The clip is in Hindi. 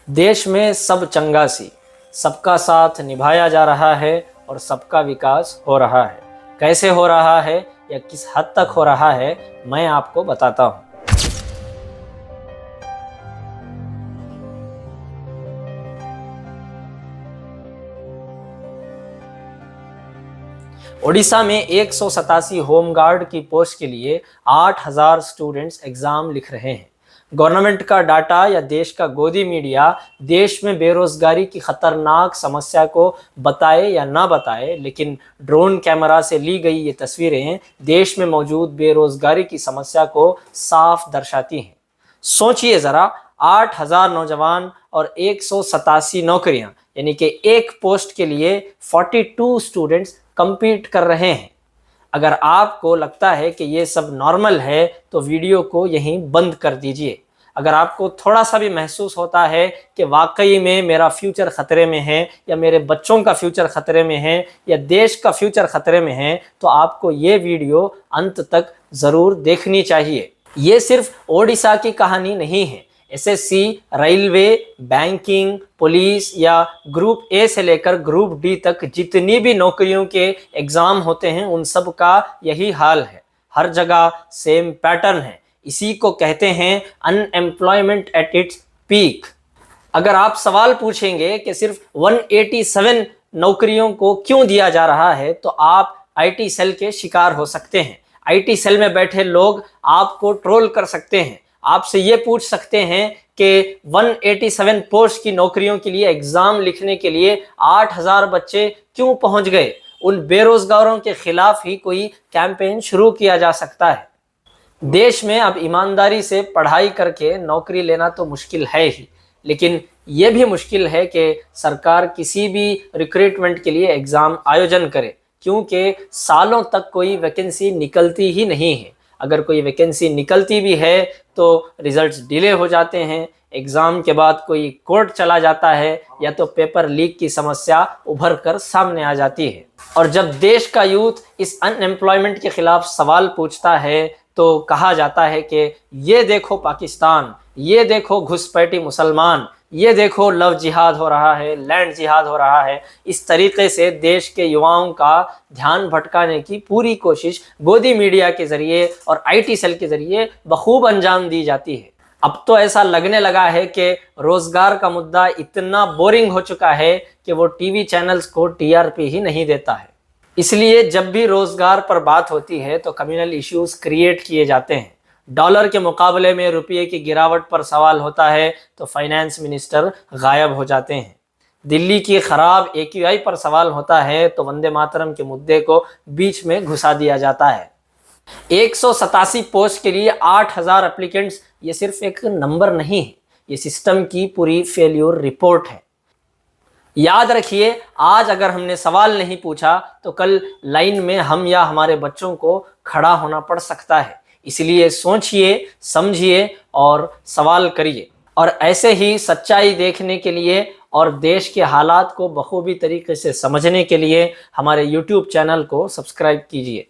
देश में सब चंगा सी, सबका साथ निभाया जा रहा है और सबका विकास हो रहा है। कैसे हो रहा है या किस हद तक हो रहा है, मैं आपको बताता हूँ। ओडिशा में 187 होमगार्ड की पोस्ट के लिए 8000 स्टूडेंट्स एग्जाम लिख रहे हैं। गवर्नमेंट का डाटा या देश का गोदी मीडिया देश में बेरोजगारी की खतरनाक समस्या को बताए या ना बताए, लेकिन ड्रोन कैमरा से ली गई ये तस्वीरें देश में मौजूद बेरोजगारी की समस्या को साफ दर्शाती हैं। सोचिए जरा, 8000 नौजवान और 187 नौकरियां, यानी कि एक पोस्ट के लिए 42 स्टूडेंट्स compete कर रहे हैं। अगर आपको लगता है कि ये सब नॉर्मल है तो वीडियो को यहीं बंद कर दीजिए। अगर आपको थोड़ा सा भी महसूस होता है कि वाकई में मेरा फ्यूचर खतरे में है या मेरे बच्चों का फ्यूचर खतरे में है या देश का फ्यूचर खतरे में है, तो आपको ये वीडियो अंत तक ज़रूर देखनी चाहिए। ये सिर्फ ओडिशा की कहानी नहीं है। एसएससी, रेलवे, बैंकिंग, पुलिस या ग्रुप ए से लेकर ग्रुप डी तक जितनी भी नौकरियों के एग्जाम होते हैं, उन सब का यही हाल है। हर जगह सेम पैटर्न है। इसी को कहते हैं अनएम्प्लॉयमेंट एट इट्स पीक। अगर आप सवाल पूछेंगे कि सिर्फ 187 नौकरियों को क्यों दिया जा रहा है, तो आप आईटी सेल के शिकार हो सकते हैं। आईटी सेल में बैठे लोग आपको ट्रोल कर सकते हैं, आपसे ये पूछ सकते हैं कि 187 पोस्ट की नौकरियों के लिए एग्जाम लिखने के लिए 8000 बच्चे क्यों पहुंच गए। उन बेरोजगारों के खिलाफ ही कोई कैंपेन शुरू किया जा सकता है। देश में अब ईमानदारी से पढ़ाई करके नौकरी लेना तो मुश्किल है ही, लेकिन यह भी मुश्किल है कि सरकार किसी भी रिक्रूटमेंट के लिए एग्जाम आयोजन करे, क्योंकि सालों तक कोई वैकेंसी निकलती ही नहीं है। अगर कोई वैकेंसी निकलती भी है तो रिजल्ट्स डिले हो जाते हैं, एग्ज़ाम के बाद कोई कोर्ट चला जाता है या तो पेपर लीक की समस्या उभर कर सामने आ जाती है। और जब देश का यूथ इस अनएम्प्लॉयमेंट के खिलाफ सवाल पूछता है तो कहा जाता है कि ये देखो पाकिस्तान, ये देखो घुसपैठी मुसलमान, ये देखो लव जिहाद हो रहा है, लैंड जिहाद हो रहा है। इस तरीके से देश के युवाओं का ध्यान भटकाने की पूरी कोशिश गोदी मीडिया के जरिए और आईटी सेल के जरिए बखूब अंजाम दी जाती है। अब तो ऐसा लगने लगा है कि रोजगार का मुद्दा इतना बोरिंग हो चुका है कि वो टीवी चैनल्स को टीआरपी ही नहीं देता है। इसलिए जब भी रोजगार पर बात होती है तो कम्युनल इश्यूज क्रिएट किए जाते हैं। डॉलर के मुकाबले में रुपये की गिरावट पर सवाल होता है तो फाइनेंस मिनिस्टर गायब हो जाते हैं। दिल्ली की खराब एक्यूआई पर सवाल होता है तो वंदे मातरम के मुद्दे को बीच में घुसा दिया जाता है। 187 पोस्ट के लिए 8000 एप्लीकेंट्स, ये सिर्फ एक नंबर नहीं है, ये सिस्टम की पूरी फेल्यूर रिपोर्ट है। याद रखिए, आज अगर हमने सवाल नहीं पूछा तो कल लाइन में हम या हमारे बच्चों को खड़ा होना पड़ सकता है। इसलिए सोचिए, समझिए और सवाल करिए। और ऐसे ही सच्चाई देखने के लिए और देश के हालात को बखूबी तरीके से समझने के लिए हमारे YouTube चैनल को सब्सक्राइब कीजिए।